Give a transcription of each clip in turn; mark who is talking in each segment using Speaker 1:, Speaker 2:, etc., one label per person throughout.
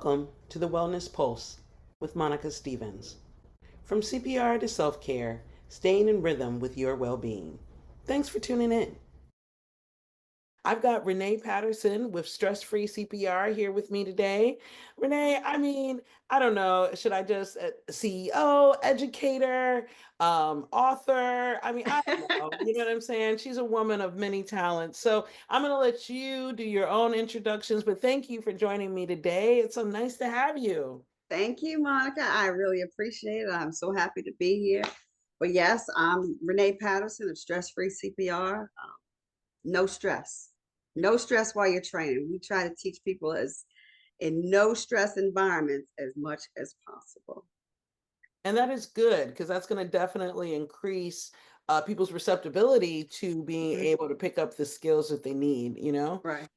Speaker 1: Welcome to the Wellness Pulse with Monica Stevens. From CPR to self care, staying in rhythm with your well being. Thanks for tuning in. I've got Renee Patterson with Stress Free CPR here with me today. Renee, I don't know, should I just CEO, educator, author? I don't know. You know what I'm saying? She's a woman of many talents. So I'm going to let you do your own introductions, but thank you for joining me today. It's so nice to have you.
Speaker 2: Thank you, Monica. I really appreciate it. I'm so happy to be here. But yes, I'm Renee Patterson of Stress Free CPR. No stress. No stress while you're training. We try to teach people as in no stress environments as much as possible.
Speaker 1: And that is good because that's going to definitely increase people's receptibility to being
Speaker 2: Mhm.
Speaker 1: able to pick up the skills that they need, you know?
Speaker 2: Right.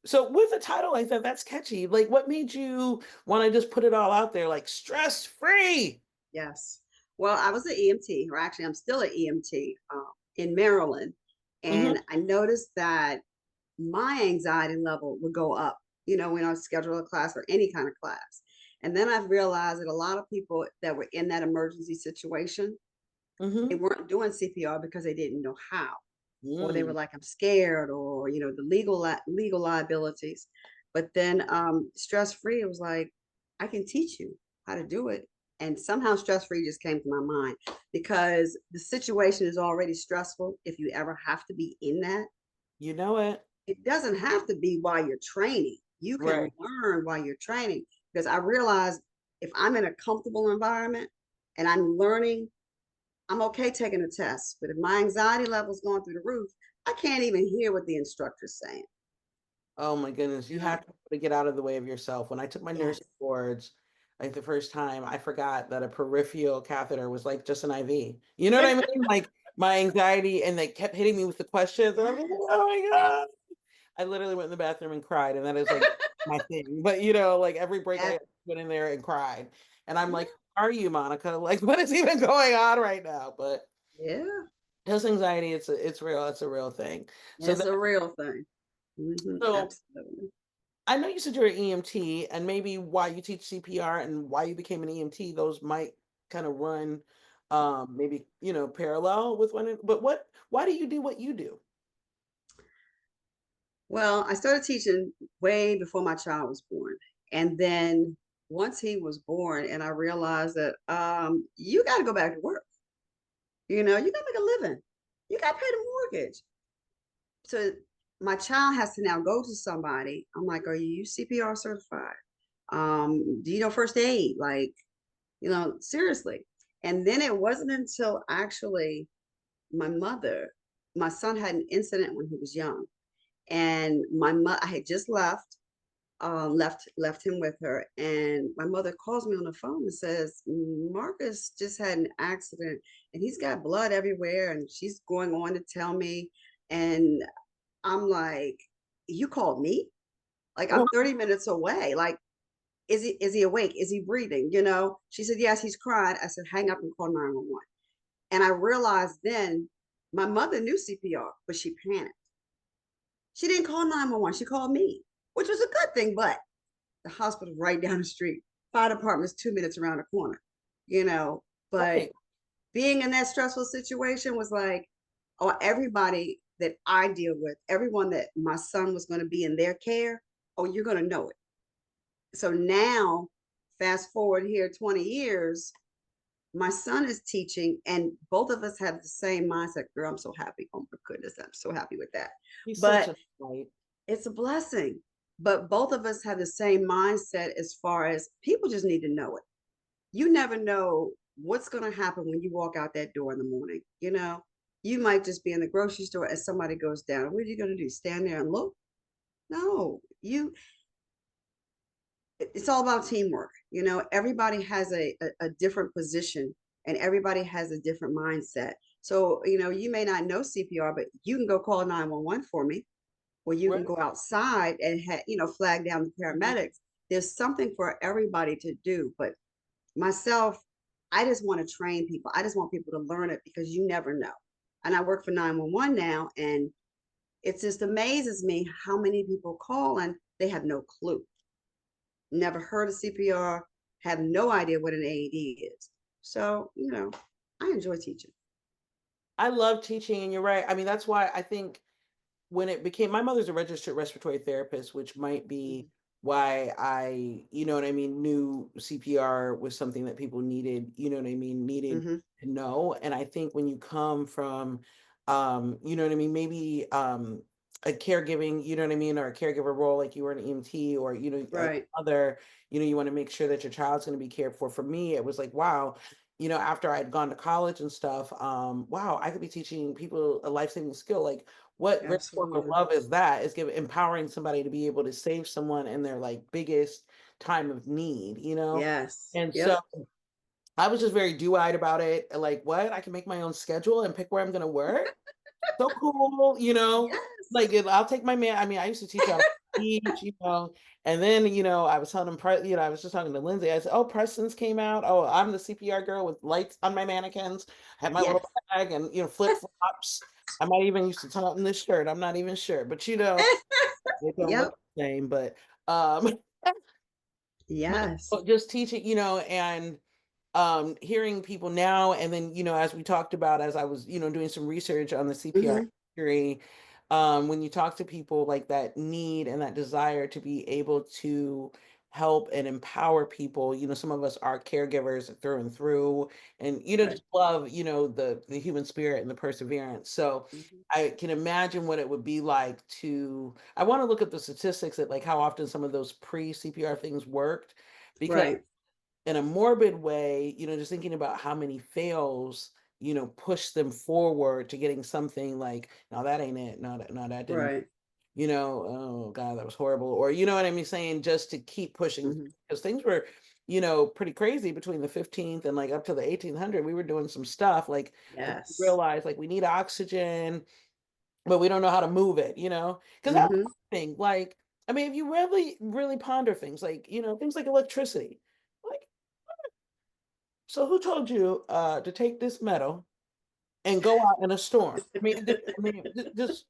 Speaker 1: So with a title like that, that's catchy. Like, what made you want to just put it all out there, like stress free?
Speaker 2: Yes. Well, I was an EMT, or actually, I'm still an EMT in Maryland.
Speaker 1: Hmm.
Speaker 2: And I noticed that my anxiety level would go up, when I schedule a class or any kind of class. And then I've realized that a lot of people that were in that emergency situation, they
Speaker 1: Hmm.
Speaker 2: weren't doing CPR because they didn't know how, or they were
Speaker 1: Mm.
Speaker 2: like, I'm scared, or, the legal liabilities. But then Stress Free, it was like, I can teach you how to do it. And somehow Stress Free just came to my mind because the situation is already stressful if you ever have to be in that.
Speaker 1: You know it.
Speaker 2: It doesn't have to be while you're training. You can
Speaker 1: Right.
Speaker 2: learn while you're training because I realize if I'm in a comfortable environment and I'm learning, I'm okay taking a test. But if my anxiety level's going through the roof, I can't even hear what the instructor's saying.
Speaker 1: Oh my goodness.
Speaker 2: You
Speaker 1: You
Speaker 2: know?
Speaker 1: have to get out of the way of yourself. When I took my nursing
Speaker 2: Yes.
Speaker 1: boards, like the first time, I forgot that a peripheral catheter was like just an IV. You know what I mean? Like my anxiety, and they kept hitting me with the questions, and I'm like,
Speaker 2: Yes.
Speaker 1: oh my God. I literally went in the bathroom and cried, and that is like my thing. But like every break
Speaker 2: Yes.
Speaker 1: I went in there and cried. And I'm
Speaker 2: Yeah.
Speaker 1: like, who are you, Monica? Like, what is even going on right now? But
Speaker 2: Yeah.
Speaker 1: just anxiety, it's real, it's a real thing. So
Speaker 2: It's a real thing.
Speaker 1: so
Speaker 2: Absolutely.
Speaker 1: I know you said you're an EMT, and maybe why you teach CPR and why you became an EMT, those might kind of run maybe, parallel with but why do you do what you do?
Speaker 2: Well, I started teaching way before my child was born. And then once he was born, and I realized that you got to go back to work. You got to make a living. You got to pay the mortgage. So my child has to now go to somebody. I'm like, are you CPR certified? Do you know first aid? Like, seriously. And then it wasn't until actually my mother, my son had an incident when he was young, and I had just left him with her, and my mother calls me on the phone and says Marcus just had an accident and he's got blood everywhere, and she's going on to tell me, and I'm like, you called me? Like, I'm
Speaker 1: Well,
Speaker 2: 30 minutes away. Like, is he awake? Is he breathing? She said, yes, he's crying. I said, hang up and call 911. And I realized then my mother knew CPR, but she panicked. She didn't call 911. She called me, which was a good thing, but the hospital right down the street, fire department's 2 minutes around the corner, you know. But
Speaker 1: right.
Speaker 2: being in that stressful situation was like, oh, everybody that I deal with, everyone that my son was going to be in their care, oh, you're going to know it. So now, fast forward here 20 years, my son is teaching, and both of us have the same mindset. Girl, I'm so happy. Oh my goodness, I'm so happy with that.
Speaker 1: He's such
Speaker 2: But
Speaker 1: a light.
Speaker 2: it's a blessing. But both of us have the same mindset as far as people just need to know it. You never know what's going to happen when you walk out that door in the morning. You might just be in the grocery store and somebody goes down. What are you going to do? Stand there and look? No, it's all about teamwork. Everybody has a different position, and everybody has a different mindset. So, you may not know CPR, but you can go call 911 for me, or you can
Speaker 1: Right.
Speaker 2: go outside and flag down the
Speaker 1: Mhm.
Speaker 2: paramedics. There's something for everybody to do. But myself, I just want to train people. I just want people to learn it because you never know. And I work for 911 now, and it just amazes me how many people call and they have no clue. never heard of CPR, have no idea what an AED is. So, I enjoy teaching.
Speaker 1: I love teaching, and you're right. I mean, that's why I think when it became, my mother's a registered respiratory therapist, which might be
Speaker 2: Mhm.
Speaker 1: why I, you know what I mean, knew CPR was something that people needed, you know what I mean, needed
Speaker 2: Mhm.
Speaker 1: to know. And I think when you come from, you know what I mean, maybe a caregiving, you know what I mean, or a caregiver role, like you were an EMT, or, a
Speaker 2: Right.
Speaker 1: other, you want to make sure that your child's going to be cared for. For me, it was like, wow, after I'd gone to college and stuff, wow, I could be teaching people a life-saving skill. Like, what great form of
Speaker 2: Absolutely.
Speaker 1: love is that? Is empowering somebody to be able to save someone in their like biggest time of need,
Speaker 2: Yes.
Speaker 1: And so
Speaker 2: Yep.
Speaker 1: I was just very do-eyed about it. Like, what? I can make my own schedule and pick where I'm gonna work. So cool,
Speaker 2: Yes.
Speaker 1: like I'll take my man. I mean, I used to teach out of the beach, and then I was telling him, I was just talking to Lindsay. I said, "Oh, Preston's came out. Oh, I'm the CPR girl with lights on my mannequins. I had my little
Speaker 2: Yes.
Speaker 1: bag and flip flops. I might even used to tuck in this shirt. I'm not even sure, but they don't look
Speaker 2: Yep.
Speaker 1: the same. But um,
Speaker 2: Yes.
Speaker 1: but just teaching, and hearing people now, and then as we talked about, as I was doing some research on the CPR
Speaker 2: Mhm.
Speaker 1: history, when you talk to people like that need and that desire to be able to help and empower people, some of us are caregivers through and through, and
Speaker 2: Right.
Speaker 1: just love the human spirit and the perseverance. So
Speaker 2: Mhm.
Speaker 1: I can imagine what it would be like to, I want to look at the statistics at like how often some of those pre-CPR things worked, because
Speaker 2: Right.
Speaker 1: in a morbid way, just thinking about how many fails, push them forward to getting something like, no, that ain't it. No, that didn't,
Speaker 2: Right.
Speaker 1: oh God, that was horrible. Or, you know what I mean? Saying just to keep pushing,
Speaker 2: Mhm.
Speaker 1: because things were, pretty crazy between the 15th and like up to the 1800. We were doing some stuff like, and we
Speaker 2: Yes.
Speaker 1: realized like we need oxygen, but we don't know how to move it, because that's
Speaker 2: Mhm.
Speaker 1: the thing. Like, I mean, if you really, really ponder things like, things like electricity, like, so who told you to take this metal and go out in a storm? I mean, just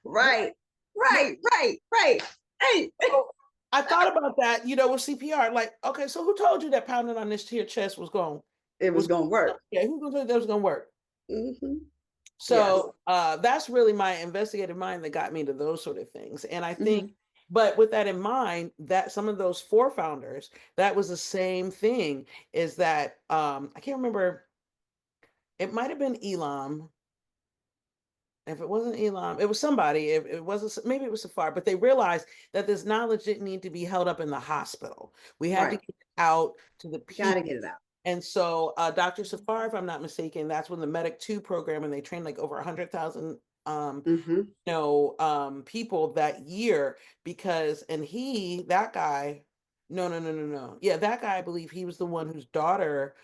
Speaker 2: Right. Right. Right. Right. Hey,
Speaker 1: so I thought about that, with CPR. Like, okay, so who told you that pounding on this here chest
Speaker 2: it was
Speaker 1: was
Speaker 2: gonna work.
Speaker 1: yeah, who told you that was gonna work?
Speaker 2: Mhm. Yes.
Speaker 1: So that's really my investigative mind that got me to those sort of things. And I think,
Speaker 2: Mhm.
Speaker 1: but with that in mind, that some of those four founders, that was the same thing, is that I can't remember, it might have been Elam. If it wasn't Elam, it was somebody. If it wasn't, maybe it was Safar, but they realized that this knowledge didn't need to be held up in the hospital. We had to
Speaker 2: Right.
Speaker 1: get it out to the
Speaker 2: You got to
Speaker 1: people.
Speaker 2: get it out.
Speaker 1: And so Dr.
Speaker 2: Mhm.
Speaker 1: Safar, if I'm not mistaken, that's when the Medic 2 program, and they trained like over 100,000
Speaker 2: Mhm.
Speaker 1: people that year, because, and that guy, no. Yeah, that guy, I believe he was the one whose daughter,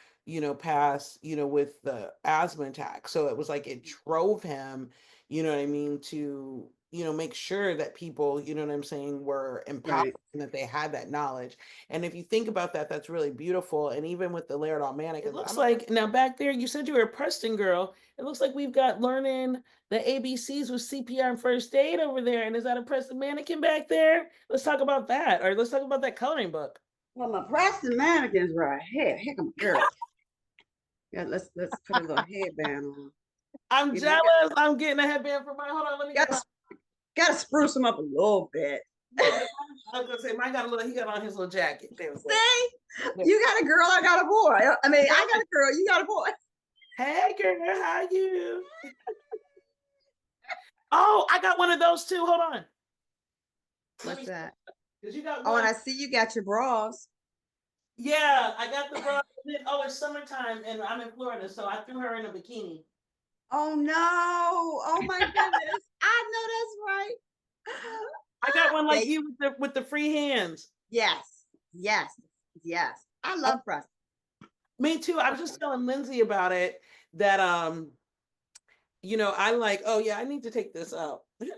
Speaker 1: passed, with the asthma attack. So it was like it drove him, you know what I mean, to, make sure that people, you know what I'm saying, were empowered
Speaker 2: Right.
Speaker 1: and that they had that knowledge. And if you think about that, that's really beautiful. And even with the Laird Almanic, it looks like now back there, you said you were a Preston girl. It looks like we've got learning the ABCs with CPR and First Aid over there. And is that a Preston mannequin back there? Let's talk about that. Or let's talk about that coloring book.
Speaker 2: Well, my Preston Manikins right here. Here come a girl. Yeah, let's put a little headband on.
Speaker 1: I'm
Speaker 2: You know, you
Speaker 1: jealous. I'm getting a headband for my, hold on, let me get
Speaker 2: got
Speaker 1: my,
Speaker 2: got to spruce them up a little bit.
Speaker 1: yeah, I was gonna say mine got a little, he got on his little jacket. There we go.
Speaker 2: See,
Speaker 1: There.
Speaker 2: you got a girl, I got a boy. I mean, I got a girl, you got a boy.
Speaker 1: Hey girl, how you? Oh, I got one of those too. Hold on. Let
Speaker 2: What's
Speaker 1: me,
Speaker 2: that?
Speaker 1: because you got
Speaker 2: Oh, and
Speaker 1: one.
Speaker 2: I see you got your bras.
Speaker 1: Yeah, I got the bra. Oh, it's summertime and I'm in Florida, so I threw her in a bikini.
Speaker 2: Oh no! Oh my goodness! I know that's right.
Speaker 1: I got one like
Speaker 2: They,
Speaker 1: you with the free hands.
Speaker 2: yes, yes, yes. I love Preston.
Speaker 1: Me too. I was just telling Lindsay about it, that I like, oh yeah, I need to take this out. I had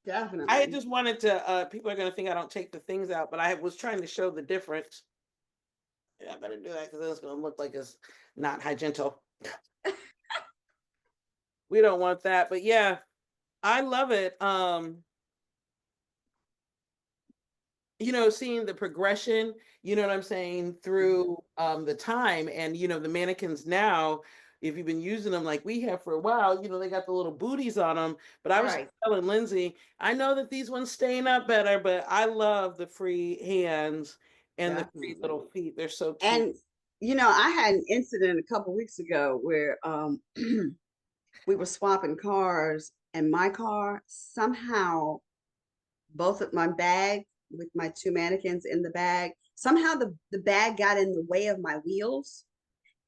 Speaker 2: Definitely.
Speaker 1: just wanted to people are gonna think I don't take the things out, but I was trying to show the difference. Yeah, I better do that because then it's gonna look like it's not hygienic. We don't want that. But yeah, I love it. seeing the progression, you know what I'm saying,
Speaker 2: Mhm.
Speaker 1: through the time. And the mannequins now, if you've been using them like we have for a while, they got the little booties on them. But I was
Speaker 2: Right,
Speaker 1: telling Lindsay, I know that these ones stain up better, but I love the free hands and the free
Speaker 2: definitely.
Speaker 1: little feet. They're so cute.
Speaker 2: And I had an incident a couple weeks ago where we were swapping cars, and my car somehow, both of my bag with my two mannequins in the bag, somehow the bag got in the way of my wheels,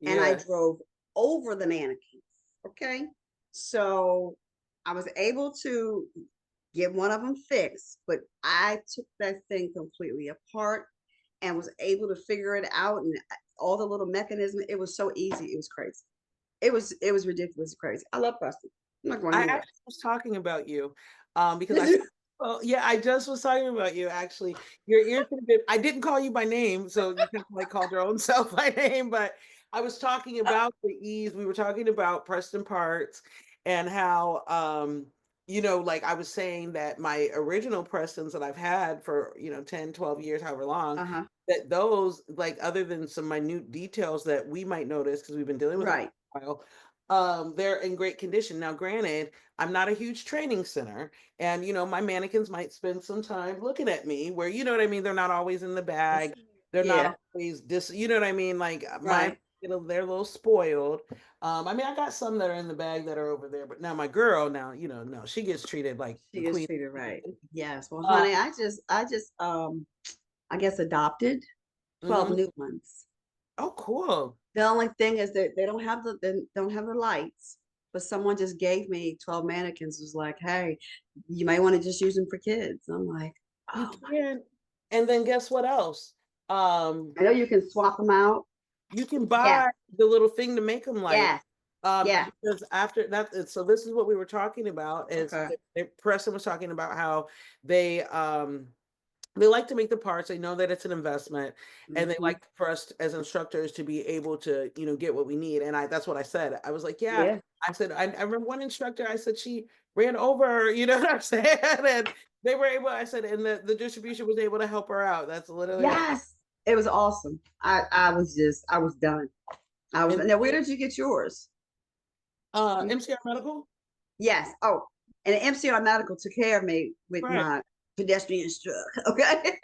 Speaker 2: and I
Speaker 1: Yes.
Speaker 2: drove over the mannequins. Okay. So I was able to get one of them fixed, but I took that thing completely apart and was able to figure it out, and all the little mechanisms. It was so easy. It was crazy. It was ridiculously crazy. I love Preston. I'm not going
Speaker 1: I
Speaker 2: anywhere.
Speaker 1: actually was talking about you, because
Speaker 2: Did
Speaker 1: I said,
Speaker 2: you?
Speaker 1: well, yeah, I just was talking about you actually. Your ear could have been, I didn't call you by name, so you could have like called your own self by name, but I was talking about the ease. We were talking about Preston Parts and how, like I was saying that my original Prestons that I've had for, 10, 12 years, however long,
Speaker 2: Uh huh.
Speaker 1: that those, like, other than some minute details that we might notice because we've been dealing with them
Speaker 2: Right.
Speaker 1: for a while, they're in great condition. Now, granted, I'm not a huge training center, and my mannequins might spend some time looking at me where, you know what I mean, they're not always in the
Speaker 2: That's,
Speaker 1: bag, they're not
Speaker 2: yeah.
Speaker 1: always you know what I mean, like mine,
Speaker 2: Right.
Speaker 1: they're a little spoiled. I mean, I got some that are in the bag that are over there, but now my girl, now, no, she gets treated like the
Speaker 2: She is
Speaker 1: queen.
Speaker 2: treated right. Yes. Well,
Speaker 1: uh,
Speaker 2: honey, I guess adopted 12
Speaker 1: mhm.
Speaker 2: new ones.
Speaker 1: Oh, cool.
Speaker 2: The only thing is that they don't have the lights, but someone just gave me 12 mannequins. Was like, hey, you might want to just use them for kids. I'm like,
Speaker 1: You
Speaker 2: oh my!
Speaker 1: can. And then guess what else? um
Speaker 2: I know you can swap them out.
Speaker 1: You can
Speaker 2: Yeah,
Speaker 1: buy the little thing to make them light.
Speaker 2: yeah, yeah.
Speaker 1: Because after that, so this is what we were talking about. Is
Speaker 2: Okay.
Speaker 1: Preston was talking about how they they like to make the parts. They know that it's an investment, and they
Speaker 2: Hmm.
Speaker 1: like for us as instructors to be able to get what we need. And that's what I said. I was like, yeah.
Speaker 2: Yeah.
Speaker 1: I said I remember one instructor. I said she ran over. You know what I'm saying? And they were able. I said, and the distribution was able to help her out. That's literally what.
Speaker 2: Yes. It was awesome. I was done. I was
Speaker 1: And
Speaker 2: now. Where did you get yours? You,
Speaker 1: MCR Medical.
Speaker 2: yes. Oh, and the MCR Medical took care of me with
Speaker 1: Right.
Speaker 2: my pedestrian stroke. Okay.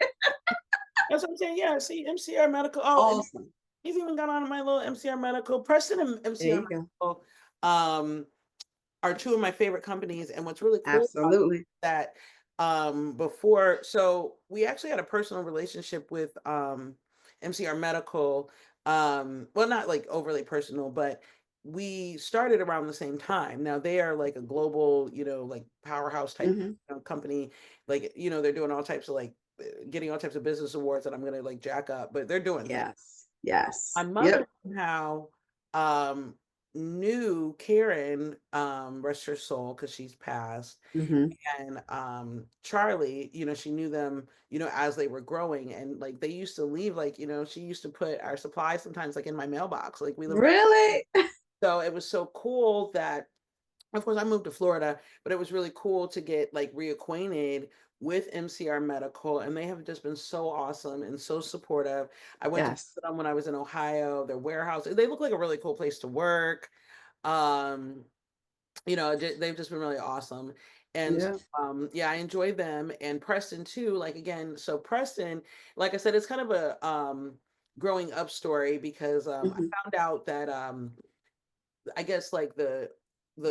Speaker 1: That's what I'm saying. Yeah, see, MCR Medical. Oh, and
Speaker 2: Awesome.
Speaker 1: he's even got on my little MCR Medical. Preston and
Speaker 2: There
Speaker 1: MCR
Speaker 2: you go.
Speaker 1: Medical um, are two of my favorite companies. And what's really cool about
Speaker 2: Absolutely.
Speaker 1: that, before, so we actually had a personal relationship with MCR Medical. Well, not like overly personal, but we started around the same time. Now they are like a global, like powerhouse type
Speaker 2: Hmm.
Speaker 1: company. Like, they're doing all types of like getting all types of business awards that I'm gonna like jack up, but they're doing things.
Speaker 2: Yes. Yes.
Speaker 1: My mother
Speaker 2: Yep.
Speaker 1: somehow um knew Karen, rest her soul, because she's passed,
Speaker 2: Hmm.
Speaker 1: and Charlie, she knew them, as they were growing, and like they used to leave, like, she used to put our supplies sometimes like in my mailbox, like we lived.
Speaker 2: Really?
Speaker 1: So it was so cool that, of course, I moved to Florida, but it was really cool to get like reacquainted with MCR Medical, and they have just been so awesome and so supportive. I went to
Speaker 2: Yes.
Speaker 1: visit them when I was in Ohio. Their warehouse, they look like a really cool place to work. Um, they've just been really awesome. And
Speaker 2: Yeah.
Speaker 1: yeah, I enjoy them, and Preston too. Like, again, so Preston, like I said, it's kind of a growing up story, because I
Speaker 2: Hmm.
Speaker 1: found out that I guess like the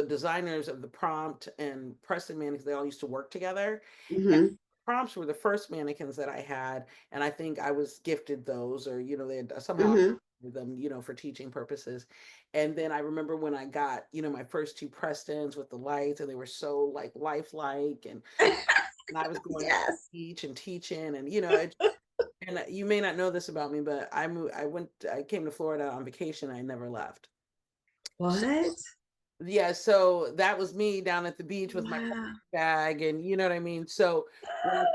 Speaker 1: designers of the prompt and Preston mannequins, they all used to work together. And
Speaker 2: Hmm.
Speaker 1: prompts were the first mannequins that I had, and I think I was gifted those, or they had somehow
Speaker 2: Hmm.
Speaker 1: them, for teaching purposes. And then I remember when I got, my first two Prestons with the lights, and they were so like lifelike, and I was going to
Speaker 2: Yes.
Speaker 1: teach and teaching, and and you may not know this about me, but I came to Florida on vacation. I never left.
Speaker 2: What?
Speaker 1: Yeah, so that was me down at the beach with my
Speaker 2: Wow.
Speaker 1: bag, and you know what I mean? So when I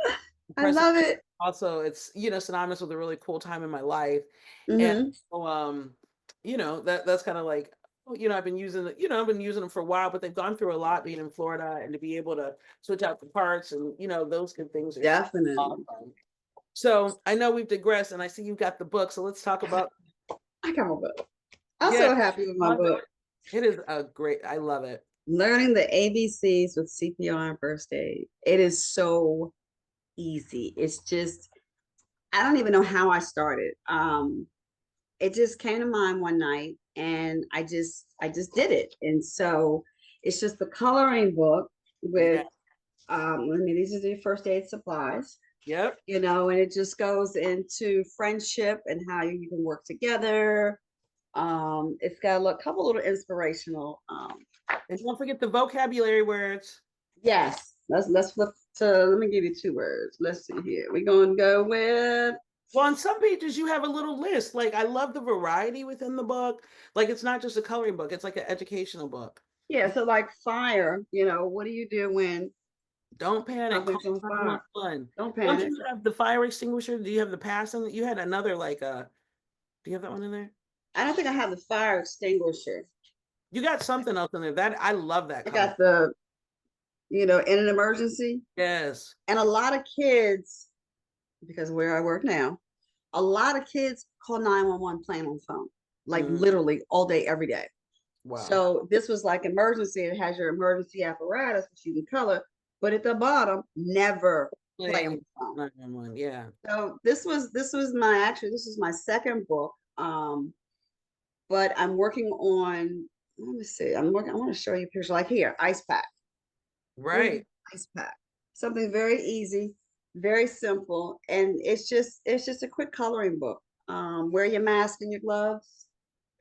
Speaker 2: I
Speaker 1: press it,
Speaker 2: love it.
Speaker 1: also it's, synonymous with a really cool time in my life. And
Speaker 2: Hmm.
Speaker 1: so, that's kind of like, oh, I've been using them for a while, but they've gone through a lot being in Florida, and to be able to switch out the parts, and those good things are so
Speaker 2: Definitely.
Speaker 1: awesome. So I know we've digressed, and I see you've got the book. So let's talk about.
Speaker 2: I got my book. I'm
Speaker 1: Yeah,
Speaker 2: so happy with my
Speaker 1: love it.
Speaker 2: book.
Speaker 1: It is a great. I love it.
Speaker 2: Learning the ABCs with CPR and First Aid. It is so easy. It's just, I don't even know how I started. It just came to mind one night and I just did it. And so it's just the coloring book
Speaker 1: Yeah.
Speaker 2: with I mean, these are the first aid supplies,
Speaker 1: Yep.
Speaker 2: and it just goes into friendship and how you can work together. It's got couple little inspirational.
Speaker 1: And don't forget the vocabulary words.
Speaker 2: Yes, let's flip to. Let me give you two words. Let's see here. We're gonna go with.
Speaker 1: Well, on some pages you have a little list. Like I love the variety within the book. Like it's not just a coloring book; it's like an educational book.
Speaker 2: Yeah, so like fire. What do you do when
Speaker 1: Don't panic. Call
Speaker 2: something's on fire?
Speaker 1: 911.
Speaker 2: Don't
Speaker 1: Don't
Speaker 2: panic.
Speaker 1: you have the fire extinguisher? Do you have the passing? You had another like do you have that one in there?
Speaker 2: I don't think I have the fire extinguisher.
Speaker 1: You got something else in there. That I love that
Speaker 2: I
Speaker 1: color.
Speaker 2: got the, in an emergency.
Speaker 1: Yes.
Speaker 2: And a lot of kids, because where I work now, a lot of kids call 911 playing on the phone, like
Speaker 1: Mm,
Speaker 2: literally all day, every day.
Speaker 1: wow.
Speaker 2: So this was like emergency. It has your emergency apparatus, which you can color, but at the bottom, never play on
Speaker 1: Playing
Speaker 2: the phone.
Speaker 1: 911. Yeah.
Speaker 2: So this was my second book. But I'm working on, let me see, I want to show you a picture like here, ice pack. Here's an
Speaker 1: Right.
Speaker 2: ice pack. Something very easy, very simple, and it's just a quick coloring book. Wear your mask and your gloves.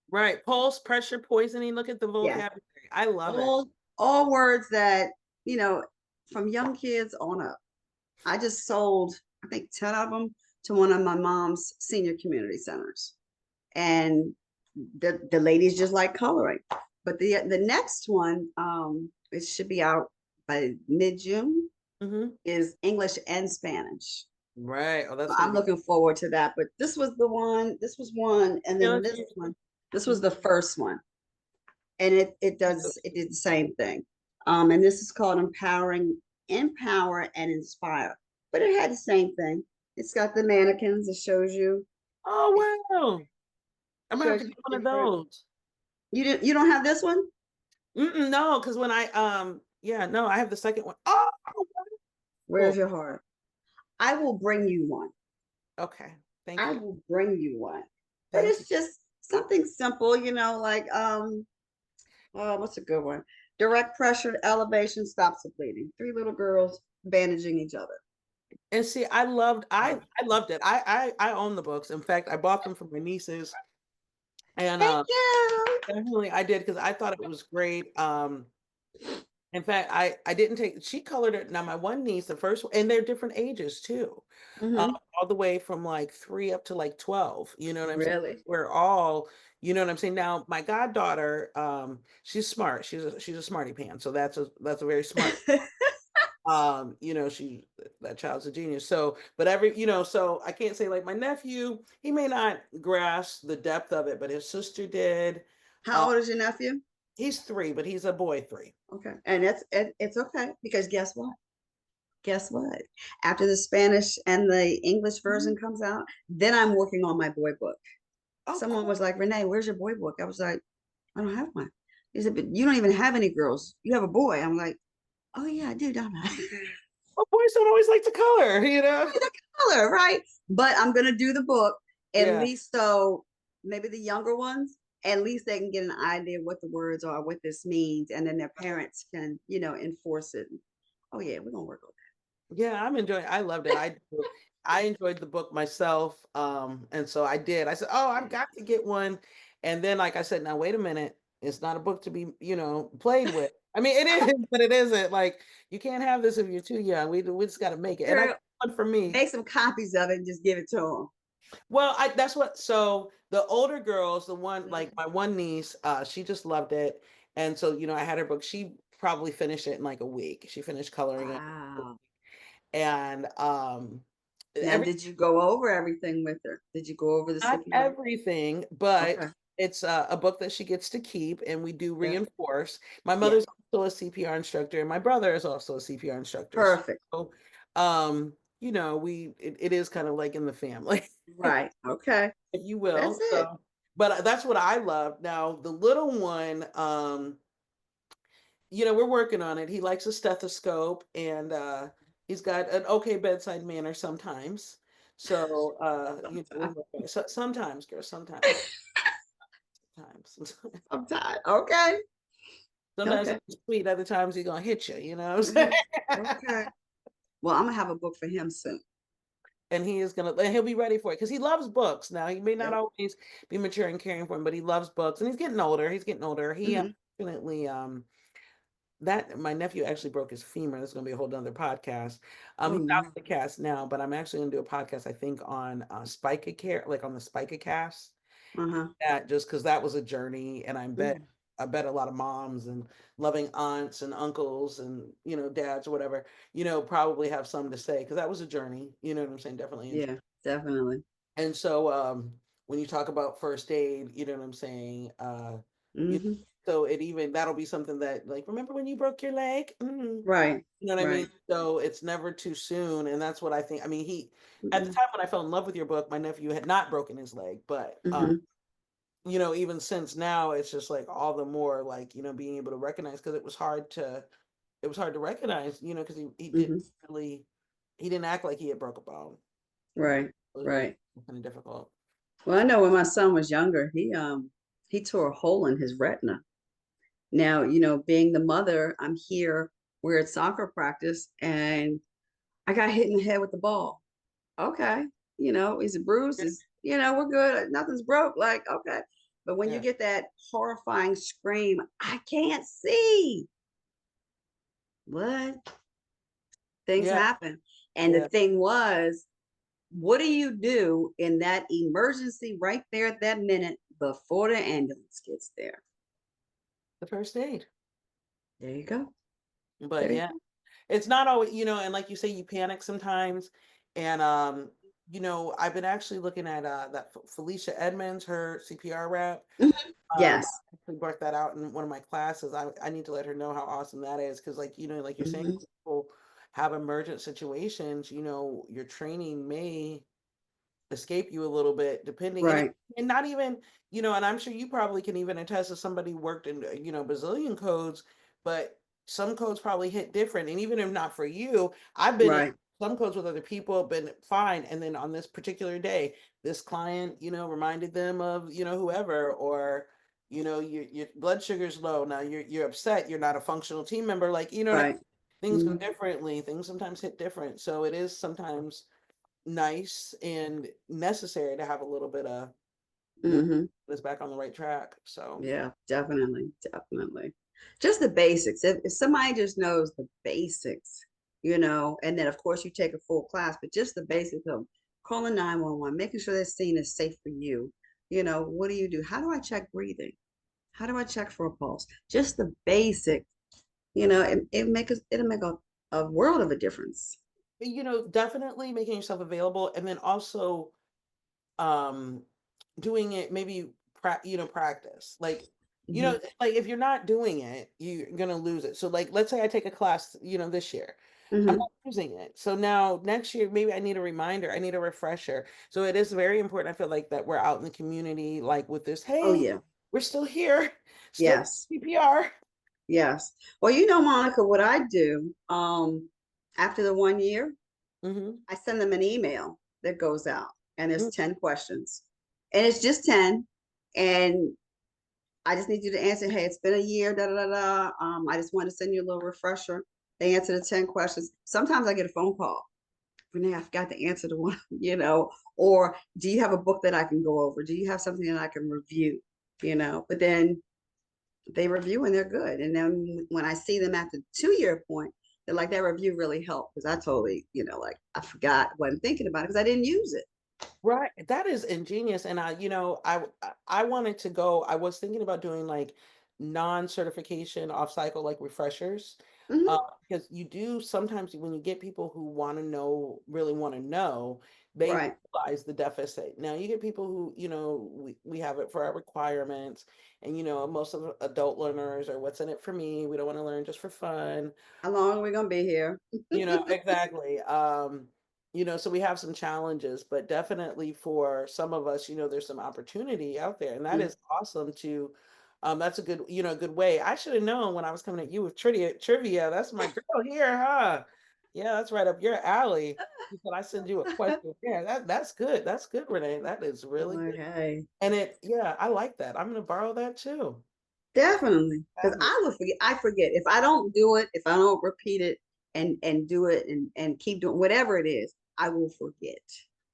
Speaker 1: Right. Pulse, pressure, poisoning. Look at the
Speaker 2: Yes,
Speaker 1: vocabulary. I love it.
Speaker 2: all words that you know from young kids on up. I just sold, I think, 10 of them to one of my mom's senior community centers, and the ladies just like coloring. But the next one, it should be out by mid-June,
Speaker 1: Hmm.
Speaker 2: is English and Spanish.
Speaker 1: Right. Oh,
Speaker 2: So
Speaker 1: that's gonna
Speaker 2: I'm
Speaker 1: be.
Speaker 2: looking forward to that. But this was the one, this was one, and
Speaker 1: Yeah,
Speaker 2: then
Speaker 1: let's see.
Speaker 2: this was
Speaker 1: Mhm.
Speaker 2: the first one. And it did the same thing. And this is called Empower and Inspire. But it had the same thing. It's got the mannequins. It
Speaker 1: Oh wow. I'm gonna have
Speaker 2: shows
Speaker 1: to
Speaker 2: you
Speaker 1: get one of
Speaker 2: different.
Speaker 1: those.
Speaker 2: You don't have this one?
Speaker 1: No, because when I yeah, no, I have the second one. Oh,
Speaker 2: Where's
Speaker 1: wonderful.
Speaker 2: your heart? I will bring you one.
Speaker 1: Okay. Thank
Speaker 2: I
Speaker 1: you.
Speaker 2: will bring you one. But
Speaker 1: Thank you.
Speaker 2: it's just something simple, like what's a good one? Direct pressure elevation stops the bleeding. Three little girls bandaging each other.
Speaker 1: And see, I loved it. I own the books. In fact, I bought them for my nieces, and
Speaker 2: Thank you.
Speaker 1: definitely I did because I thought it was great. In fact, I didn't take. She colored it. Now my one niece, the first one, and they're different ages too,
Speaker 2: Hmm.
Speaker 1: all the way from like 3 up to like 12. You know what I'm saying?
Speaker 2: Really?
Speaker 1: We're all, you know what I'm saying. Now my goddaughter, she's smart. She's a smarty pants. So that's a very smart. She that child's a genius. So, but so I can't say like my nephew, he may not grasp the depth of it, but his sister did.
Speaker 2: How
Speaker 1: Uh,
Speaker 2: old is your nephew?
Speaker 1: he's 3, but he's a boy 3.
Speaker 2: Okay. And it's okay because guess what? Guess what? After the Spanish and the English
Speaker 1: Mhm.
Speaker 2: version comes out, then I'm working on my boy book.
Speaker 1: Oh,
Speaker 2: Someone
Speaker 1: cool.
Speaker 2: was like, Renee, where's your boy book? I was like, I don't have one. He said, but you don't even have any girls. You have a boy. I'm like, oh yeah, I do, don't I?
Speaker 1: Well, boys don't always like to color.
Speaker 2: The color, right? But I'm gonna do the book at
Speaker 1: Yeah.
Speaker 2: least so maybe the younger ones, at least they can get an idea what the words are, what this means, and then their parents can, enforce it. Oh yeah, we're gonna work on
Speaker 1: Yeah, I loved it. I enjoyed the book myself. And so I did. I said, "Oh, I've got to get one." And then like I said, "Now wait a minute. It's not a book to be, played with." I mean, it is, but it isn't. Like you can't have this if you're too young. We just got to make it.
Speaker 2: that.
Speaker 1: And I
Speaker 2: Girl,
Speaker 1: one for me.
Speaker 2: make some copies of it and just give it to
Speaker 1: Well, I that's what so the older girls, the one
Speaker 2: them.
Speaker 1: like my one niece, she just loved it. And so, I had her book. She probably finished it in like a week. She finished coloring it.
Speaker 2: Wow.
Speaker 1: And
Speaker 2: Now,
Speaker 1: every
Speaker 2: did you go over everything with her? Did you go over the
Speaker 1: not
Speaker 2: CPR?
Speaker 1: everything, but
Speaker 2: Okay.
Speaker 1: it's a book that she gets to keep, and we do
Speaker 2: Yeah.
Speaker 1: reinforce. My
Speaker 2: Yeah.
Speaker 1: mother's also a CPR instructor, and my brother is also a CPR instructor.
Speaker 2: Perfect.
Speaker 1: So, um, it is kind of like in the family,
Speaker 2: Right. Okay.
Speaker 1: if you
Speaker 2: That's
Speaker 1: will.
Speaker 2: it.
Speaker 1: So, but that's what I love. Now, the little one, we're working on it. He likes a stethoscope, and he's got an okay bedside manner sometimes. So, we're
Speaker 2: Sometimes.
Speaker 1: working. So, sometimes, girl, sometimes, sometimes,
Speaker 2: I'm tired. Okay.
Speaker 1: sometimes
Speaker 2: Okay.
Speaker 1: he's sweet. Other times he's gonna hit you. You know what I'm saying?
Speaker 2: Mhm. Okay. Well, I'm gonna have a book for him soon.
Speaker 1: And he'll be ready for it because he loves books. Now he may not
Speaker 2: Yep.
Speaker 1: always be mature and caring for him, but he loves books, and he's getting older. He's getting older. He
Speaker 2: Hmm.
Speaker 1: definitely that my nephew actually broke his femur. That's going to be a whole nother podcast.
Speaker 2: Oh
Speaker 1: He's out of
Speaker 2: no.
Speaker 1: the cast now, but I'm actually going to do a podcast, I think, on spica care, like on the spica cast.
Speaker 2: Uh-huh.
Speaker 1: That just because that was a journey, and
Speaker 2: Mm.
Speaker 1: I bet a lot of moms and loving aunts and uncles and dads or whatever, probably have something to say because that was a journey. You know what I'm saying? Definitely.
Speaker 2: Yeah, definitely.
Speaker 1: And so when you talk about first aid, you know what I'm saying? You
Speaker 2: Hmm.
Speaker 1: so it even that'll be something that like remember when you broke your leg?
Speaker 2: Right.
Speaker 1: You know what I mean?
Speaker 2: Right.
Speaker 1: So it's never too soon, and that's what I think. I mean, he at the
Speaker 2: Mm-mm.
Speaker 1: time when I fell in love with your book, my nephew had not broken his leg, but
Speaker 2: Hmm.
Speaker 1: even since now, it's just like all the more like being able to recognize because it was hard to recognize, because he didn't
Speaker 2: Hmm.
Speaker 1: really he didn't act like he had broke a bone.
Speaker 2: Right.
Speaker 1: It was really
Speaker 2: Right.
Speaker 1: kind of difficult.
Speaker 2: Well, I know when my son was younger, he tore a hole in his retina. Now, being the mother, I'm here. We're at soccer practice, and I got hit in the head with the ball. Okay, is it bruised? We're good. Nothing's broke. Like, okay. But when you
Speaker 1: Yeah.
Speaker 2: get that horrifying scream, I can't see. What? Things
Speaker 1: Yeah.
Speaker 2: happen. And the
Speaker 1: Yeah.
Speaker 2: thing was, what do you do in that emergency right there at that minute before the ambulance gets there?
Speaker 1: The first aid.
Speaker 2: There you go.
Speaker 1: But
Speaker 2: There you
Speaker 1: yeah,
Speaker 2: go.
Speaker 1: it's not always, and like you say, you panic sometimes. And I've been actually looking at that Felicia Edmonds, her CPR rep.
Speaker 2: Mhm.
Speaker 1: I
Speaker 2: Yes.
Speaker 1: actually brought that out in one of my classes. I need to let her know how awesome that is because, like, like you're saying,
Speaker 2: Hmm.
Speaker 1: people have emergent situations, your training may escape you a little bit depending
Speaker 2: Right.
Speaker 1: and not even and I'm sure you probably can even attest as somebody who worked in bazillion codes, but some codes probably hit different, and even if not for you, I've been in
Speaker 2: Right.
Speaker 1: some codes with other people, been fine, and then on this particular day this client reminded them of whoever, or your blood sugar's low, now you're upset, you're not a functional team member, like what I
Speaker 2: Right.
Speaker 1: things go
Speaker 2: Hmm.
Speaker 1: differently, things sometimes hit different, so it is sometimes nice and necessary to have a little bit of
Speaker 2: Hmm.
Speaker 1: this back on the right track. So
Speaker 2: Yeah, definitely, definitely. Just the basics. If somebody just knows the basics, and then of course you take a full class, but just the basics of calling 911, making sure that scene is safe for you. What do you do? How do I check breathing? How do I check for a pulse? Just the basic, it'll make a world of a difference.
Speaker 1: definitely making yourself available, and then also um doing it maybe practice, like
Speaker 2: Hmm.
Speaker 1: like if you're not doing it you're gonna lose it. So like let's say I take a class this year, I'm
Speaker 2: Hmm.
Speaker 1: not using it, so now next year maybe I need a reminder, I need a refresher. So it is very important, I feel like, that we're out in the community like with this,
Speaker 2: Oh
Speaker 1: hey,
Speaker 2: yeah.
Speaker 1: we're still here, still
Speaker 2: Yes.
Speaker 1: CPR.
Speaker 2: Yes. Well, Monica, what I do, after the 1 year,
Speaker 1: Hmm.
Speaker 2: I send them an email that goes out, and there's 10 questions. And it's just 10. And I just need you to answer, hey, it's been a year, da da da da. I just want to send you a little refresher. They answer the 10 questions. Sometimes I get a phone call. Renee, I forgot to answer the one, or do you have a book that I can go over? Do you have something that I can review? But then they review and they're good. And then when I see them at the 2 year point, they're like, that review really helped because I totally, like I forgot, wasn't thinking about it because I didn't use it.
Speaker 1: Right, that is ingenious, and I wanted to go. I was thinking about doing like non-certification off cycle like refreshers,
Speaker 2: Hmm.
Speaker 1: because you do sometimes when you get people who want to know, really want to know, they
Speaker 2: Right.
Speaker 1: realize the deficit. Now you get people who we have it for our requirements, and most of the adult learners are what's in it for me. We don't want to learn just for fun.
Speaker 2: How long are we gonna be here?
Speaker 1: Exactly. So we have some challenges, but definitely for some of us, there's some opportunity out there, and that
Speaker 2: Mm.
Speaker 1: is awesome to. That's a good, good way. I should have known when I was coming at you with trivia. Trivia, that's my girl here, huh? Yeah, that's right up your alley. You said I send you a question. Yeah, that's good. That's good, Renee. That is really good.
Speaker 2: Okay.
Speaker 1: And yeah, I like that. I'm gonna borrow that too.
Speaker 2: Definitely. Because
Speaker 1: Fabulous.
Speaker 2: I will forget. I forget. If I don't do it, if I don't repeat it and do it and keep doing whatever it is, I will forget.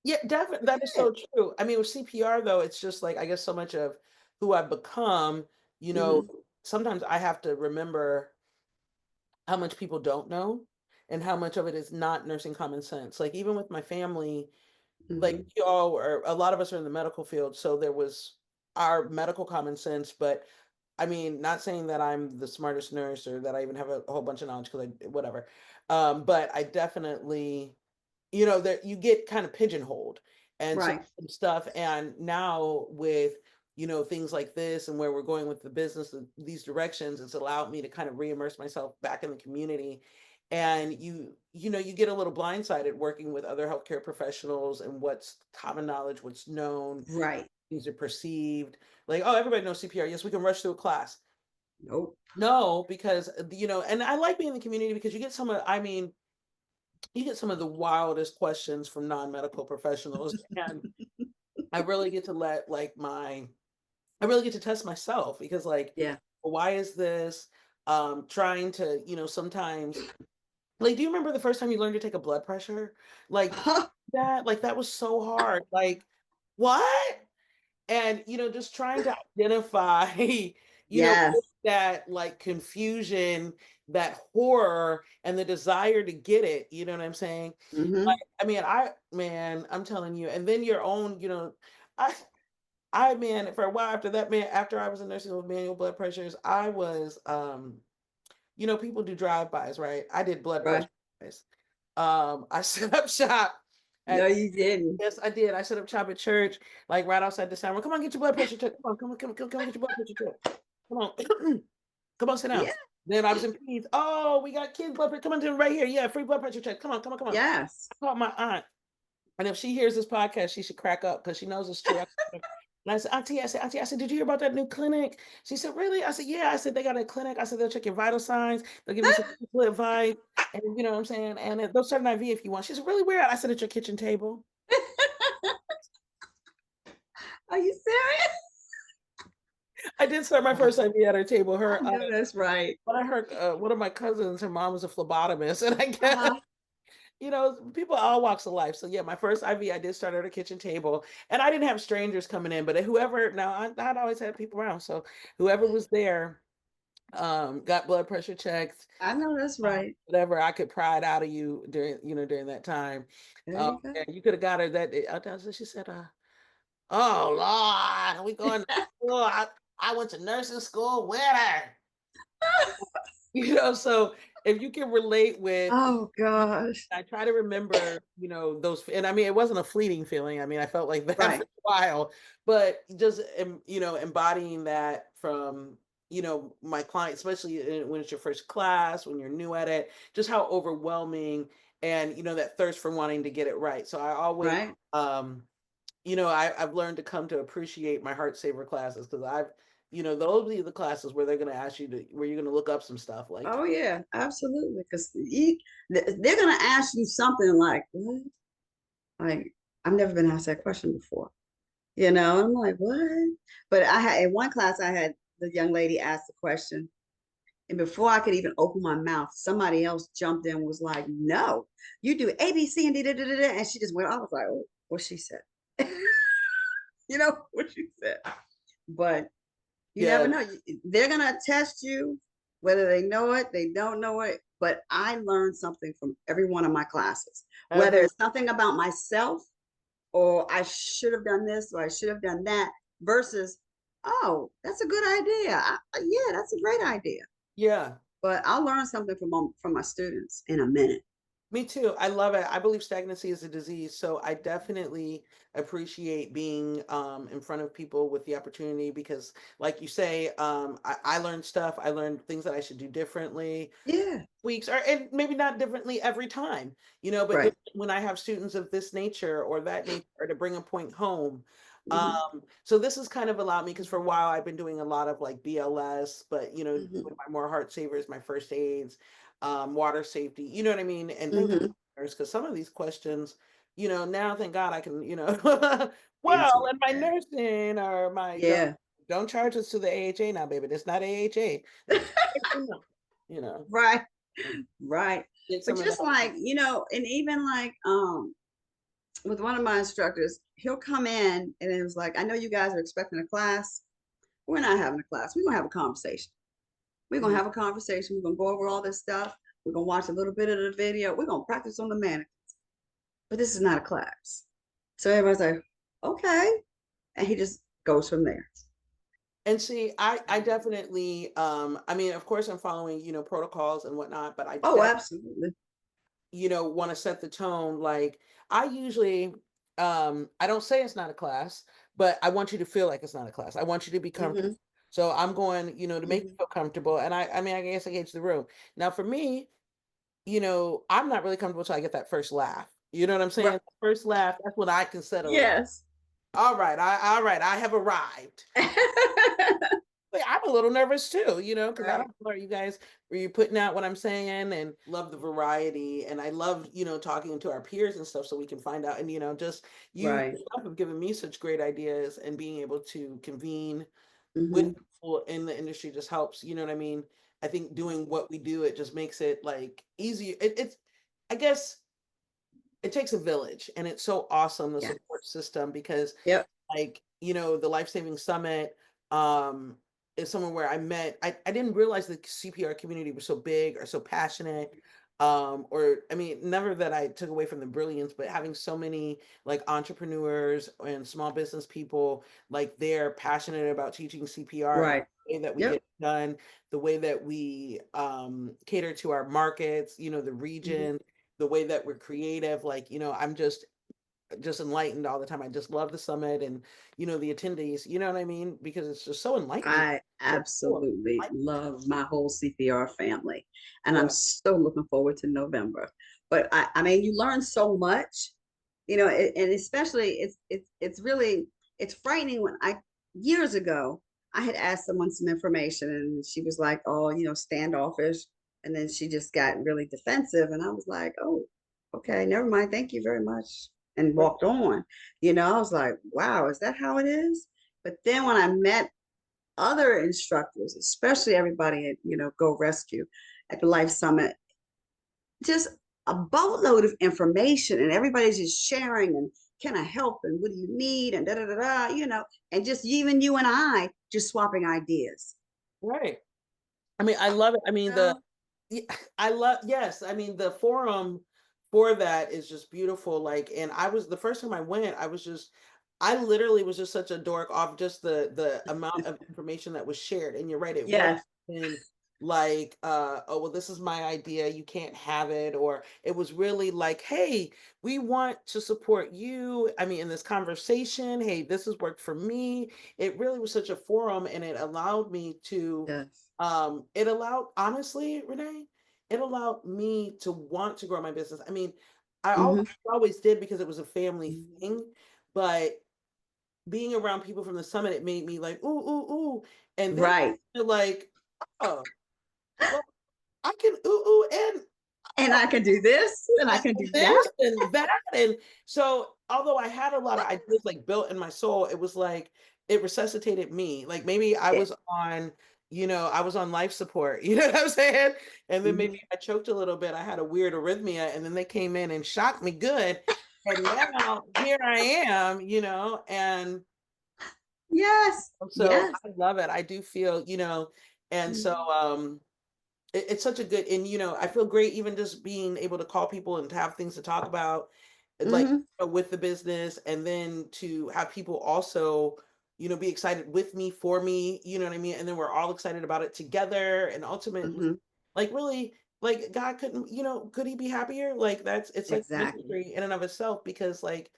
Speaker 1: Yeah, definitely. That is
Speaker 2: Forget.
Speaker 1: so true. I mean, with CPR though, it's just like I guess so much of who I've become, you know,
Speaker 2: Hmm.
Speaker 1: sometimes I have to remember how much people don't know and how much of it is not nursing common sense. Like even with my family, like
Speaker 2: Hmm.
Speaker 1: you all are a lot of us are in the medical field, so there was our medical common sense, but I mean, not saying that I'm the smartest nurse or that I even have a whole bunch of knowledge because I whatever. But I definitely that you get kind of pigeonholed and so
Speaker 2: Right.
Speaker 1: some stuff. And now with things like this and where we're going with the business and these directions, it's allowed me to kind of reimmerse myself back in the community. And you get a little blindsided working with other healthcare professionals and what's common knowledge, what's known,
Speaker 2: Right.
Speaker 1: things are perceived. Like, oh, everybody knows CPR, yes, we can rush through a class.
Speaker 2: Nope.
Speaker 1: No, because and I like being in the community because you get some of, I mean, you get some of the wildest questions from non-medical professionals, and I really get to I really get to test myself because like,
Speaker 2: Yeah.
Speaker 1: why is this trying to sometimes, like, do you remember the first time you learned to take a blood pressure, like that was so hard, like, what? And just trying to identify with
Speaker 2: Yes.
Speaker 1: that like confusion, that horror, and the desire to get it, you know what I'm saying? Like,
Speaker 2: Hmm.
Speaker 1: I mean, man, I'm telling you, and then your own, I man, for a while after that, man, after I was in nursing with manual blood pressures, I was people do drive-bys, right? I did blood pressure.
Speaker 2: Right.
Speaker 1: I set up shop
Speaker 2: No,
Speaker 1: at
Speaker 2: you didn't.
Speaker 1: yes, I did. I set up shop at church, like right outside the sound. Come on, get your blood pressure checked. Come on, come on, get your blood pressure checked. Come on, come on, sit down.
Speaker 2: Yeah.
Speaker 1: Then I was in peace. Oh, we got kids blood pressure. Come on, do it right here. Yeah, free blood pressure check. Come on, come on, come on.
Speaker 2: Yes.
Speaker 1: I called my aunt, and if she hears this podcast, she should crack up because she knows it's true. And I said, Auntie, I said, did you hear about that new clinic? She said, really? I said, yeah. I said, they got a clinic. I said, they'll check your vital signs. They'll give you some people advice. And you know what I'm saying? And they'll start an IV if you want. She said, really? Where at? I said, at your kitchen table.
Speaker 2: Are you serious?
Speaker 1: I did start my first IV at her table.
Speaker 2: I know that's right.
Speaker 1: One of my cousins, her mom was a phlebotomist, and I guess
Speaker 2: Uh-huh.
Speaker 1: people all walks of life. So yeah, my first IV I did start at her kitchen table, and I didn't have strangers coming in, but whoever. Now I'd always had people around, so whoever was there, got blood pressure checked,
Speaker 2: I know that's right.
Speaker 1: whatever I could pry it out of you during that time.
Speaker 2: There you go.
Speaker 1: Yeah, you could have got her that day. She said, "Oh Lord, we going to school. I went to nursing school with her." So if you can relate with,
Speaker 2: Oh gosh.
Speaker 1: I try to remember, those, and I mean, it wasn't a fleeting feeling. I mean, I felt like that for
Speaker 2: Right.
Speaker 1: a while, but just, embodying that from, my clients, especially when it's your first class, when you're new at it, just how overwhelming and, that thirst for wanting to get it right. So I always,
Speaker 2: Right.
Speaker 1: I've learned to come to appreciate my heart saver classes because those are the classes where they're going to ask you where you're going to look up some stuff like,
Speaker 2: Oh yeah, absolutely. Because they're gonna ask you something like, "What?" Like, I've never been asked that question before. I'm like, "What?" But I had in one class, I had the young lady ask the question, and before I could even open my mouth, somebody else jumped in and was like, "No, you do A, B, C, and D, da, da, da, da," and she just went. I was like, "Oh, what she said." What she said. But you never
Speaker 1: yeah,
Speaker 2: know. They're gonna test you, whether they know it, they don't know it. But I learned something from every one of my classes, whether
Speaker 1: everyone,
Speaker 2: it's something about myself or I should have done this or I should have done that, versus, oh, that's a good idea. Yeah, that's a great idea.
Speaker 1: yeah.
Speaker 2: But I'll learn something from my students in a minute.
Speaker 1: Me too. I love it. I believe stagnancy is a disease. So I definitely appreciate being in front of people with the opportunity because, like you say, I learned stuff. I learned things that I should do differently.
Speaker 2: Yeah.
Speaker 1: Weeks or and maybe not differently every time, but
Speaker 2: Right.
Speaker 1: when I have students of this nature or that nature or to bring a point home.
Speaker 2: Hmm.
Speaker 1: So this has kind of allowed me because for a while I've been doing a lot of like BLS, but
Speaker 2: Hmm.
Speaker 1: with my more heart savers, my first aids, water safety, you know what I mean? And thank
Speaker 2: Hmm.
Speaker 1: because some of these questions, now thank God I can, well,
Speaker 2: Answer it.
Speaker 1: and my
Speaker 2: Yeah.
Speaker 1: nursing or my
Speaker 2: Yeah.
Speaker 1: don't charge us to the AHA now, baby. It's not AHA. You know.
Speaker 2: Right. Right.
Speaker 1: Get
Speaker 2: But
Speaker 1: some of that.
Speaker 2: just like, and even like with one of my instructors, he'll come in and it was like, I know you guys are expecting a class. We're not having a class. We're gonna have a conversation. We're gonna
Speaker 1: Mhm.
Speaker 2: have a conversation. We're gonna go over all this stuff. We're gonna watch a little bit of the video. We're gonna practice on the mannequin. But this is not a class. So everybody's like, okay. And he just goes from there.
Speaker 1: And see, I definitely I mean, of course I'm following, protocols and whatnot, but I
Speaker 2: Oh, absolutely.
Speaker 1: want to set the tone. Like I usually I don't say it's not a class, but I want you to feel like it's not a class. I want you to be comfortable.
Speaker 2: Hmm.
Speaker 1: So I'm going, to make you
Speaker 2: Hmm.
Speaker 1: feel comfortable. And I mean, I guess I gauge the room. Now for me, I'm not really comfortable until I get that first laugh. You know what I'm
Speaker 2: Right.
Speaker 1: saying? First laugh, that's when I can settle in.
Speaker 2: Yes.
Speaker 1: All right, I have arrived. Like, I'm a little nervous too, because I
Speaker 2: Right.
Speaker 1: don't know, are you guys, are you putting out what I'm saying? And love the variety. And I love, talking to our peers and stuff so we can find out. And, just you
Speaker 2: Right.
Speaker 1: yourself have given me such great ideas and being able to convene with
Speaker 2: Hmm.
Speaker 1: people in the industry just helps. You know what I mean? I think doing what we do, it just makes it like easier. I guess it takes a village and it's so awesome, the
Speaker 2: Yeah.
Speaker 1: support system, because
Speaker 2: Yep.
Speaker 1: like the Life Saving Summit um is somewhere where I didn't realize the CPR community was so big or so passionate, or I mean, never that I took away from the brilliance, but having so many like entrepreneurs and small business people, like they're passionate about teaching CPR and
Speaker 2: Right.
Speaker 1: the way that we get
Speaker 2: Yep.
Speaker 1: it done, the way that we cater to our markets, the
Speaker 2: Hmm.
Speaker 1: region, the way that we're creative. Like, I'm just enlightened all the time. I just love the summit and the attendees, you know what I mean? Because it's just so enlightening.
Speaker 2: I
Speaker 1: So full of
Speaker 2: absolutely
Speaker 1: light.
Speaker 2: love my whole CPR family, and I'm
Speaker 1: Yeah.
Speaker 2: so looking forward to November. But I mean, you learn so much, and especially it's really it's frightening when I years ago I had asked someone some information and she was like, oh, standoffish, and then she just got really defensive, and I was like, oh, okay, never mind, thank you very much, and
Speaker 1: Right.
Speaker 2: walked on. I was like, wow, is that how it is? But then when I met other instructors, especially everybody at, Go Rescue at the Life Summit, just a boatload of information and everybody's just sharing and can I help and what do you need and da da da da, and just even you and I just swapping ideas.
Speaker 1: Right. I mean, I love it. I mean,
Speaker 2: You
Speaker 1: yeah, I love, yes. I mean, the forum for that is just beautiful. Like, and the first time I went, I literally was just such a dork off just the amount of information that was shared. And you're right, it
Speaker 2: Yes.
Speaker 1: wasn't like, oh, well, this is my idea, you can't have it. Or it was really like, hey, we want to support you. I mean, in this conversation, hey, this has worked for me. It really was such a forum and it allowed me to
Speaker 2: Yes.
Speaker 1: it allowed, honestly, Renee, it allowed me to want to grow my business. I mean,
Speaker 2: Hmm.
Speaker 1: always did because it was a family
Speaker 2: Hmm.
Speaker 1: thing, but being around people from the summit, it made me like, ooh, ooh, ooh. And then
Speaker 2: Right.
Speaker 1: you're like, oh, well, I can ooh, ooh, and
Speaker 2: And I can do this and I can do
Speaker 1: this
Speaker 2: that.
Speaker 1: and that. And so, although I had a lot of ideas like built in my soul, it was like it resuscitated me. Like maybe
Speaker 2: Yeah.
Speaker 1: I was on life support, you know what I'm saying? And then maybe
Speaker 2: Hmm.
Speaker 1: I choked a little bit. I had a weird arrhythmia, and then they came in and shocked me good. And now here I am, and
Speaker 2: Yes.
Speaker 1: so
Speaker 2: Yes.
Speaker 1: I love it. I do feel, and so
Speaker 2: Hmm.
Speaker 1: it's such a good, and I feel great even just being able to call people and to have things to talk about, like
Speaker 2: Hmm.
Speaker 1: with the business, and then to have people also be excited with me, for me, you know what I mean, and then we're all excited about it together, and ultimately
Speaker 2: Hmm.
Speaker 1: like really like God couldn't, could he be happier? Like it's like
Speaker 2: Exactly.
Speaker 1: ministry in and of itself because like,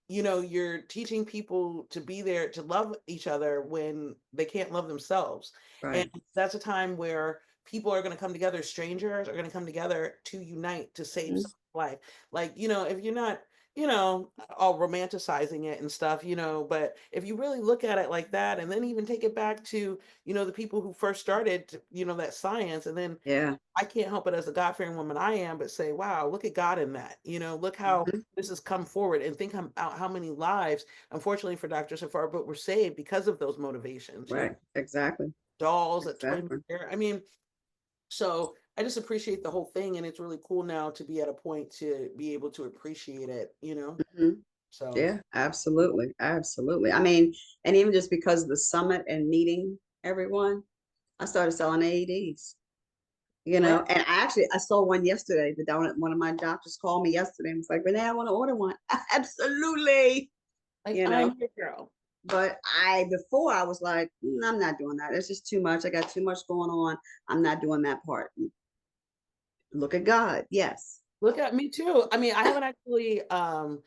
Speaker 1: you're teaching people to be there to love each other when they can't love themselves. And
Speaker 2: Right.
Speaker 1: that's a time where people are going to come together, strangers are going to come together to unite to save
Speaker 2: Mhm.
Speaker 1: someone's life. Like, if you're not, all romanticizing it and stuff, but if you really look at it like that and then even take it back to, the people who first started, that science, and then
Speaker 2: Yeah.
Speaker 1: I can't help it as a God-fearing woman I am, but say, wow, look at God in that. Look how
Speaker 2: Mhm.
Speaker 1: this has come forward and think about how many lives, unfortunately for Dr. Safar, but were saved because of those motivations,
Speaker 2: Right. Exactly.
Speaker 1: dolls at Toy
Speaker 2: Exactly.
Speaker 1: Fair. I mean, so I just appreciate the whole thing. And it's really cool now to be at a point to be able to appreciate it.
Speaker 2: Mhm.
Speaker 1: So,
Speaker 2: Yeah, absolutely. Absolutely. I mean, and even just because of the summit and meeting everyone, I started selling AEDs.
Speaker 1: right.
Speaker 2: And I saw one yesterday. One of my doctors called me yesterday and was like, Renee, I want to order one. Absolutely.
Speaker 1: Like,
Speaker 2: You know,
Speaker 1: I'm your girl.
Speaker 2: but before I was like, I'm not doing that. It's just too much. I got too much going on. I'm not doing that part. Look at God. Yes.
Speaker 1: Look at me too. I mean, I haven't actually I'm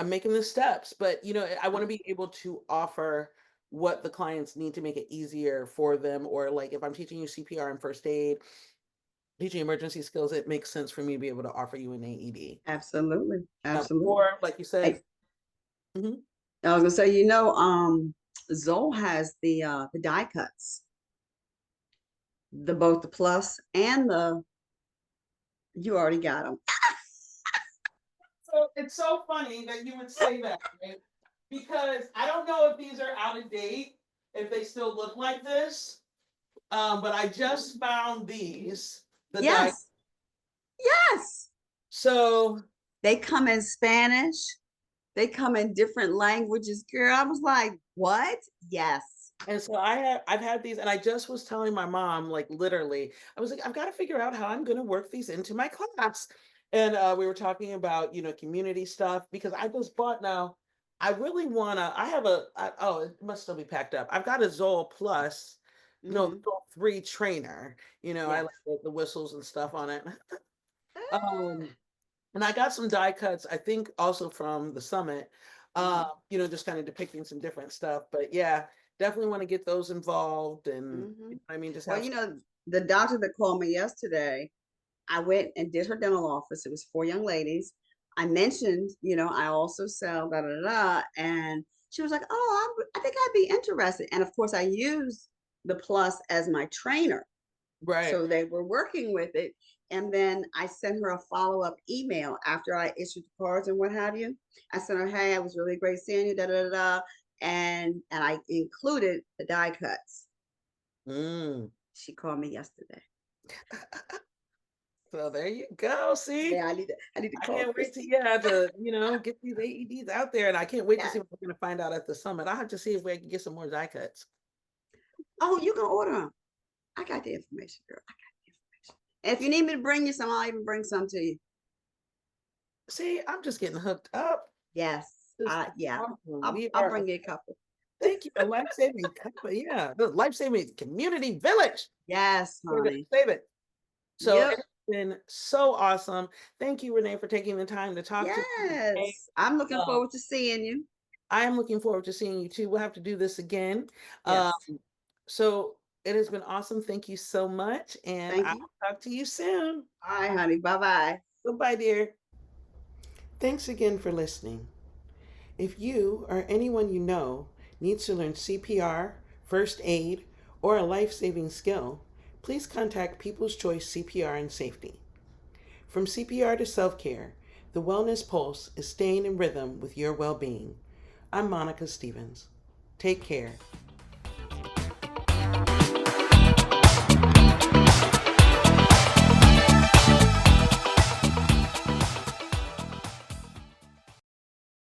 Speaker 1: making the steps, but I want to be able to offer what the clients need to make it easier for them, or like if I'm teaching you CPR and first aid, teaching emergency skills, it makes sense for me to be able to offer you an AED.
Speaker 2: Absolutely. Absolutely.
Speaker 1: Or like you said,
Speaker 2: Hey,
Speaker 1: mhm.
Speaker 2: I was gonna say, Zoll has the die cuts, the both the plus and the you already got them.
Speaker 1: So it's so funny that you would say that, right? Because I don't know if these are out of date, if they still look like this. But I just found these, the die.
Speaker 2: Yes. Yes.
Speaker 1: So,
Speaker 2: They come in Spanish. They come in different languages, girl. I was like, what? Yes.
Speaker 1: and so I've had these, and I just was telling my mom, like literally, I was like, I've got to figure out how I'm going to work these into my class. And we were talking about, community stuff because I just bought now. I really want to. Oh, it must still be packed up. I've got a Zoll Plus, no,
Speaker 2: Hmm.
Speaker 1: Zoll 3 trainer. I
Speaker 2: Yes.
Speaker 1: like the whistles and stuff on it. Um, And I got some die cuts, I think also from the summit,
Speaker 2: Hmm.
Speaker 1: just kind of depicting some different stuff. But yeah, definitely want to get those involved and
Speaker 2: Hmm.
Speaker 1: I mean just
Speaker 2: Well,
Speaker 1: have some.
Speaker 2: the doctor that called me yesterday, I went and did her dental office. It was four young ladies. I mentioned, I also sell da da da, and she was like, "Oh, I think I'd be interested." And of course, I used the plus as my trainer,
Speaker 1: Right.
Speaker 2: so they were working with it. And then I sent her a follow-up email after I issued the cards and what have you. I sent her, "Hey, it was really great seeing you, da da da," and I included the die cuts.
Speaker 1: Mm.
Speaker 2: She called me yesterday.
Speaker 1: So there you go. See,
Speaker 2: Yeah, I need to
Speaker 1: I
Speaker 2: call
Speaker 1: can't wait
Speaker 2: Christy.
Speaker 1: to get these AEDs out there, and I can't wait to see
Speaker 2: Yes.
Speaker 1: what we're going to find out at the summit. I'll have to see if we can get some more die cuts.
Speaker 2: Oh, you can order them. I got the information, girl. I got the information. And if you need me to bring you some, I'll even bring some to you.
Speaker 1: See, I'm just getting hooked up.
Speaker 2: Yes.
Speaker 1: This is
Speaker 2: Yeah.
Speaker 1: awesome.
Speaker 2: I'll
Speaker 1: We
Speaker 2: I'll
Speaker 1: are.
Speaker 2: bring you a couple.
Speaker 1: Thank you, a life-saving company. Yeah, the life-saving community village.
Speaker 2: Yes,
Speaker 1: We're going
Speaker 2: honey.
Speaker 1: to save it. So
Speaker 2: Yep.
Speaker 1: it's been so awesome. Thank you, Renee, for taking the time to talk to me today.
Speaker 2: Yes. I'm looking
Speaker 1: Um,
Speaker 2: forward to seeing you.
Speaker 1: I am looking forward to seeing you too. We'll have to do this again. Um,
Speaker 2: Yes.
Speaker 1: so it has been awesome. Thank you so much. And
Speaker 2: Thank
Speaker 1: I'll
Speaker 2: you.
Speaker 1: talk to you soon.
Speaker 2: All right, honey. Bye bye.
Speaker 1: Goodbye, dear. Thanks again for listening. If you or anyone you know needs to learn CPR, first aid, or a life saving skill, please contact People's Choice CPR and Safety. From CPR to self care, the Wellness Pulse is staying in rhythm with your well being. I'm Monica Stevens. Take care.